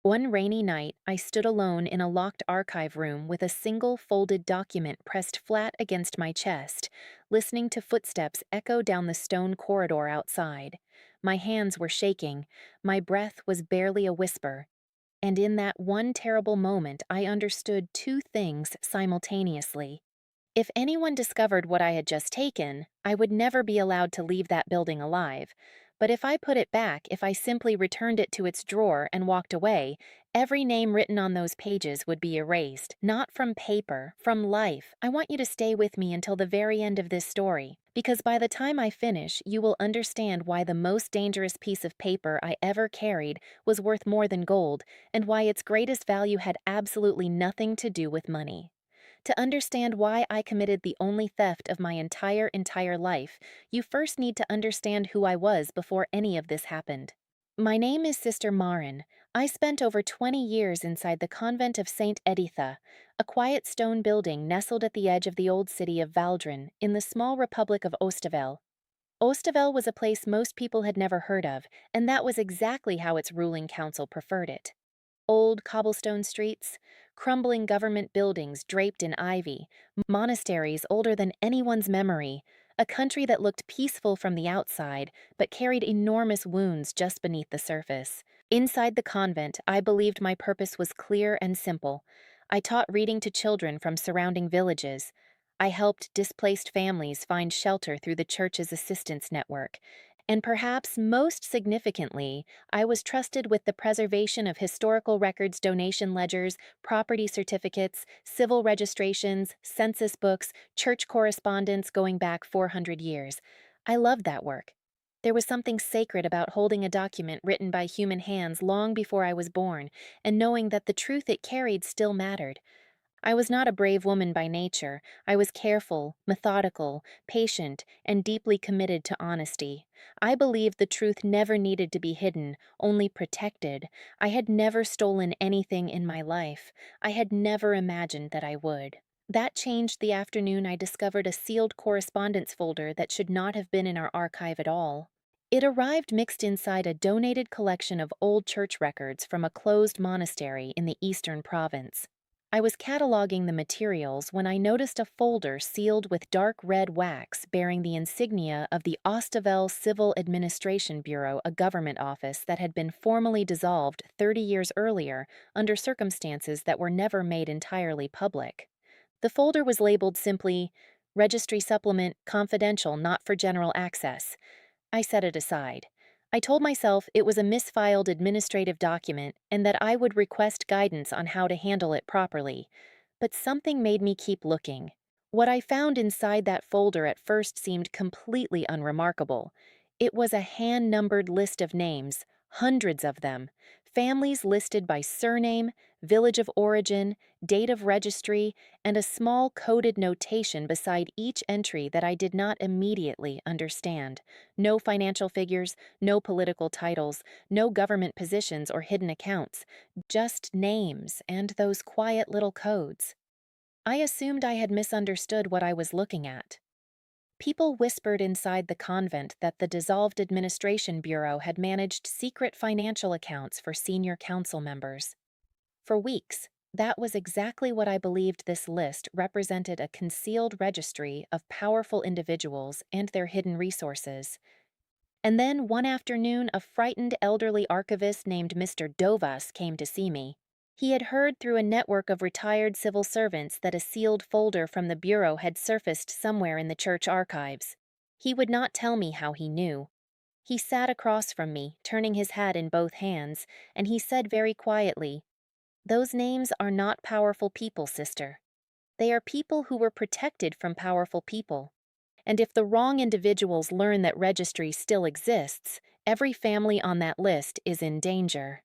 One rainy night, I stood alone in a locked archive room with a single folded document pressed flat against my chest, listening to footsteps echo down the stone corridor outside. My hands were shaking, my breath was barely a whisper, and in that one terrible moment, I understood two things simultaneously. If anyone discovered what I had just taken, I would never be allowed to leave that building alive. But if I put it back, if I simply returned it to its drawer and walked away, every name written on those pages would be erased. Not from paper, from life. I want you to stay with me until the very end of this story, because by the time I finish, you will understand why the most dangerous piece of paper I ever carried was worth more than gold, and why its greatest value had absolutely nothing to do with money. To understand why I committed the only theft of my entire life, you first need to understand who I was before any of this happened. My name is Sister Marin. I spent over 20 years inside the convent of Saint Editha, a quiet stone building nestled at the edge of the old city of Valdrin in the small republic of Ostavel. Ostavel was a place most people had never heard of, and that was exactly how its ruling council preferred it. Old cobblestone streets, crumbling government buildings draped in ivy, monasteries older than anyone's memory, a country that looked peaceful from the outside but carried enormous wounds just beneath the surface. Inside the convent, I believed my purpose was clear and simple. I taught reading to children from surrounding villages. I helped displaced families find shelter through the church's assistance network. And perhaps most significantly, I was trusted with the preservation of historical records, donation ledgers, property certificates, civil registrations, census books, church correspondence going back 400 years. I loved that work. There was something sacred about holding a document written by human hands long before I was born, and knowing that the truth it carried still mattered. I was not a brave woman by nature. I was careful, methodical, patient, and deeply committed to honesty. I believed the truth never needed to be hidden, only protected. I had never stolen anything in my life. I had never imagined that I would. That changed the afternoon I discovered a sealed correspondence folder that should not have been in our archive at all. It arrived mixed inside a donated collection of old church records from a closed monastery in the eastern province. I was cataloging the materials when I noticed a folder sealed with dark red wax bearing the insignia of the Ostavel Civil Administration Bureau, a government office that had been formally dissolved 30 years earlier under circumstances that were never made entirely public. The folder was labeled simply, Registry Supplement Confidential, Not for General Access. I set it aside. I told myself it was a misfiled administrative document and that I would request guidance on how to handle it properly. But something made me keep looking. What I found inside that folder at first seemed completely unremarkable. It was a hand-numbered list of names, hundreds of them, families listed by surname, village of origin, date of registry, and a small coded notation beside each entry that I did not immediately understand. No financial figures, no political titles, no government positions or hidden accounts, just names and those quiet little codes. I assumed I had misunderstood what I was looking at. People whispered inside the convent that the dissolved administration bureau had managed secret financial accounts for senior council members. For weeks, that was exactly what I believed. This list represented a concealed registry of powerful individuals and their hidden resources. And then one afternoon, a frightened elderly archivist named Mr. Dovas came to see me. He had heard through a network of retired civil servants that a sealed folder from the Bureau had surfaced somewhere in the church archives. He would not tell me how he knew. He sat across from me, turning his hat in both hands, and he said very quietly, "Those names are not powerful people, sister. They are people who were protected from powerful people. And if the wrong individuals learn that registry still exists, every family on that list is in danger."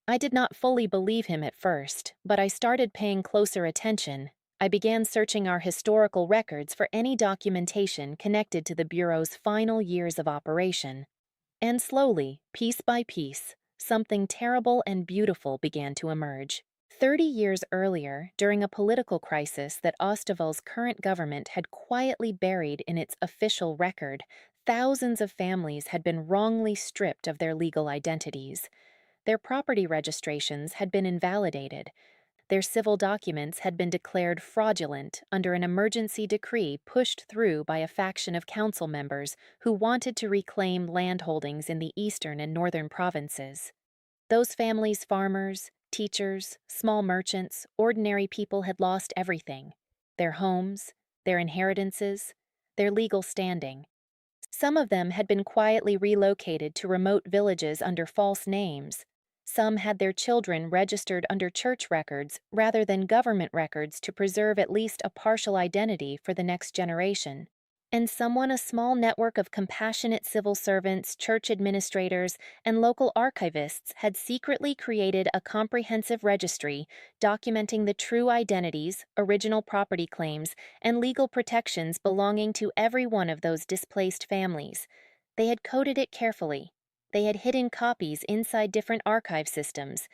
I did not fully believe him at first, but I started paying closer attention. I began searching our historical records for any documentation connected to the Bureau's final years of operation. And slowly, piece by piece, something terrible and beautiful began to emerge. 30 years earlier, during a political crisis that Ostavel's current government had quietly buried in its official record, thousands of families had been wrongly stripped of their legal identities. Their property registrations had been invalidated. Their civil documents had been declared fraudulent under an emergency decree pushed through by a faction of council members who wanted to reclaim landholdings in the eastern and northern provinces. Those families, farmers, teachers, small merchants, ordinary people had lost everything: their homes, their inheritances, their legal standing. Some of them had been quietly relocated to remote villages under false names. Some had their children registered under church records rather than government records to preserve at least a partial identity for the next generation. And someone, a small network of compassionate civil servants, church administrators, and local archivists had secretly created a comprehensive registry documenting the true identities, original property claims, and legal protections belonging to every one of those displaced families. They had coded it carefully. They had hidden copies inside different archive systems,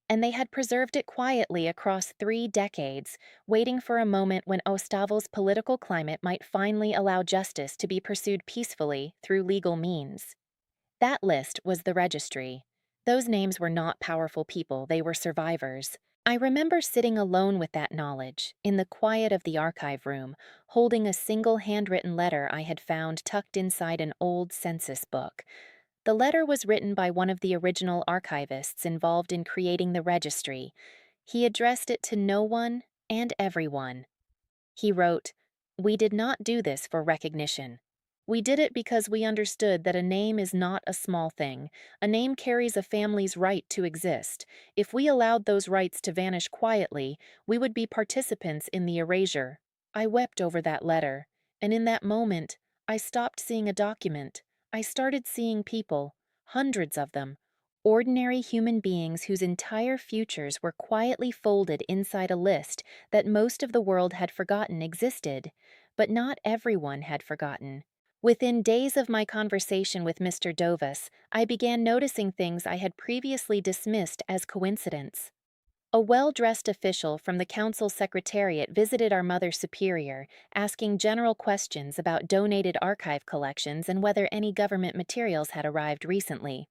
and they had preserved it quietly across 3 decades, waiting for a moment when Ostavo's political climate might finally allow justice to be pursued peacefully through legal means. That list was the registry. Those names were not powerful people, they were survivors. I remember sitting alone with that knowledge, in the quiet of the archive room, holding a single handwritten letter I had found tucked inside an old census book. The letter was written by one of the original archivists involved in creating the registry. He addressed it to no one and everyone. He wrote, "We did not do this for recognition. We did it because we understood that a name is not a small thing. A name carries a family's right to exist. If we allowed those rights to vanish quietly, we would be participants in the erasure." I wept over that letter, and in that moment, I stopped seeing a document. I started seeing people, hundreds of them, ordinary human beings whose entire futures were quietly folded inside a list that most of the world had forgotten existed, but not everyone had forgotten. Within days of my conversation with Mr. Dovas, I began noticing things I had previously dismissed as coincidence. A well-dressed official from the council secretariat visited our Mother Superior, asking general questions about donated archive collections and whether any government materials had arrived recently.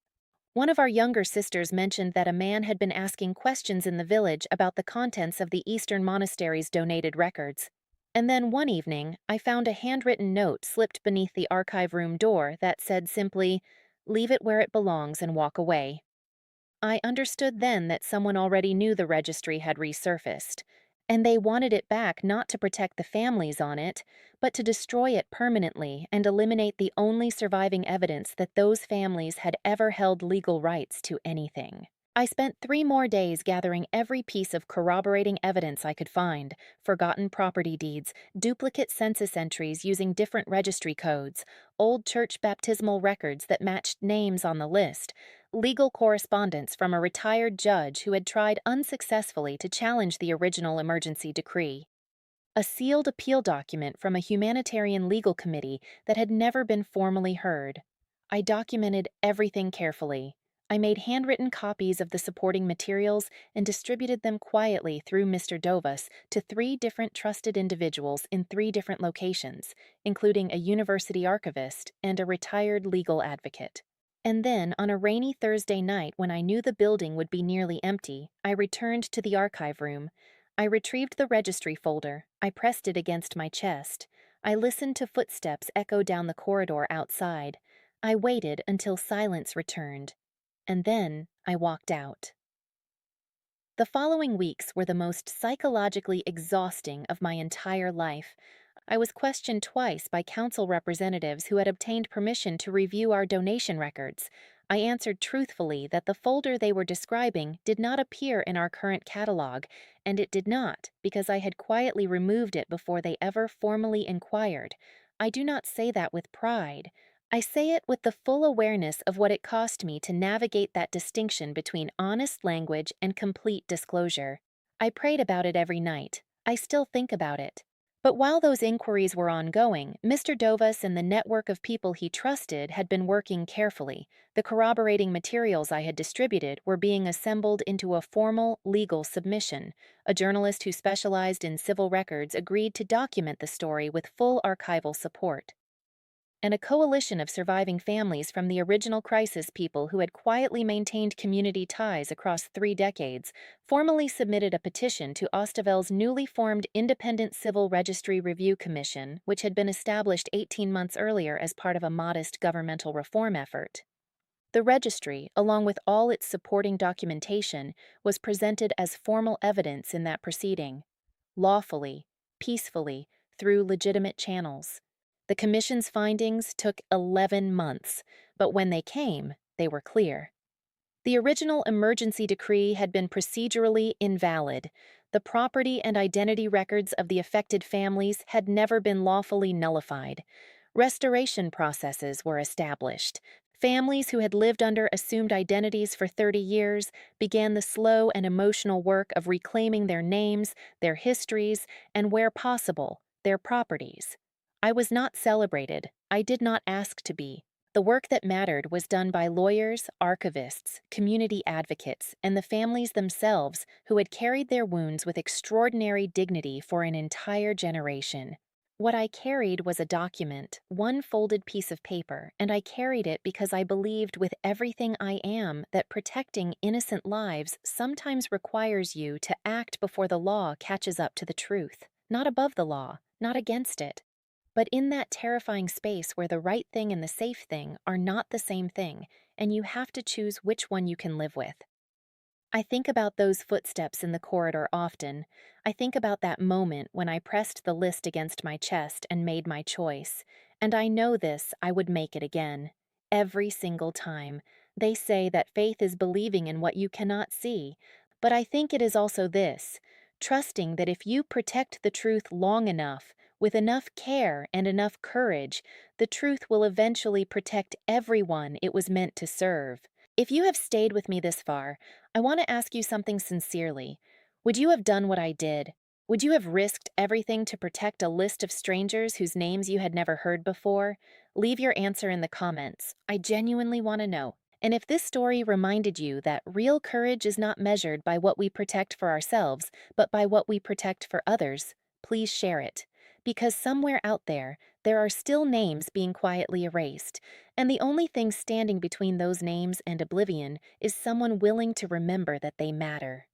One of our younger sisters mentioned that a man had been asking questions in the village about the contents of the Eastern monastery's donated records. And then one evening, I found a handwritten note slipped beneath the archive room door that said simply, "Leave it where it belongs and walk away." I understood then that someone already knew the registry had resurfaced, and they wanted it back not to protect the families on it, but to destroy it permanently and eliminate the only surviving evidence that those families had ever held legal rights to anything. I spent 3 more days gathering every piece of corroborating evidence I could find: forgotten property deeds, duplicate census entries using different registry codes, old church baptismal records that matched names on the list, legal correspondence from a retired judge who had tried unsuccessfully to challenge the original emergency decree, a sealed appeal document from a humanitarian legal committee that had never been formally heard. I documented everything carefully. I made handwritten copies of the supporting materials and distributed them quietly through Mr. Dovas to 3 different trusted individuals in 3 different locations, including a university archivist and a retired legal advocate. And then, on a rainy Thursday night when I knew the building would be nearly empty, I returned to the archive room. I retrieved the registry folder. I pressed it against my chest. I listened to footsteps echo down the corridor outside. I waited until silence returned. And then I walked out. The following weeks were the most psychologically exhausting of my entire life. I was questioned twice by council representatives who had obtained permission to review our donation records. I answered truthfully that the folder they were describing did not appear in our current catalog, and it did not because I had quietly removed it before they ever formally inquired. I do not say that with pride. I say it with the full awareness of what it cost me to navigate that distinction between honest language and complete disclosure. I prayed about it every night. I still think about it. But while those inquiries were ongoing, Mr. Dovas and the network of people he trusted had been working carefully. The corroborating materials I had distributed were being assembled into a formal, legal submission. A journalist who specialized in civil records agreed to document the story with full archival support. and a coalition of surviving families from the original crisis people who had quietly maintained community ties across 3 decades formally submitted a petition to Ostavel's newly formed Independent Civil Registry Review Commission, which had been established 18 months earlier as part of a modest governmental reform effort. The registry, along with all its supporting documentation, was presented as formal evidence in that proceeding, lawfully, peacefully, through legitimate channels. The Commission's findings took 11 months, but when they came, they were clear. The original emergency decree had been procedurally invalid. The property and identity records of the affected families had never been lawfully nullified. Restoration processes were established. Families who had lived under assumed identities for 30 years began the slow and emotional work of reclaiming their names, their histories, and where possible, their properties. I was not celebrated. I did not ask to be. The work that mattered was done by lawyers, archivists, community advocates, and the families themselves who had carried their wounds with extraordinary dignity for an entire generation. What I carried was a document, one folded piece of paper, and I carried it because I believed with everything I am that protecting innocent lives sometimes requires you to act before the law catches up to the truth, not above the law, not against it. But in that terrifying space where the right thing and the safe thing are not the same thing, and you have to choose which one you can live with. I think about those footsteps in the corridor often. I think about that moment when I pressed the list against my chest and made my choice. And I know this, I would make it again. Every single time. They say that faith is believing in what you cannot see. But I think it is also this, trusting that if you protect the truth long enough, with enough care and enough courage, the truth will eventually protect everyone it was meant to serve. If you have stayed with me this far, I want to ask you something sincerely. Would you have done what I did? Would you have risked everything to protect a list of strangers whose names you had never heard before? Leave your answer in the comments. I genuinely want to know. And if this story reminded you that real courage is not measured by what we protect for ourselves, but by what we protect for others, please share it. Because somewhere out there, there are still names being quietly erased, and the only thing standing between those names and oblivion is someone willing to remember that they matter.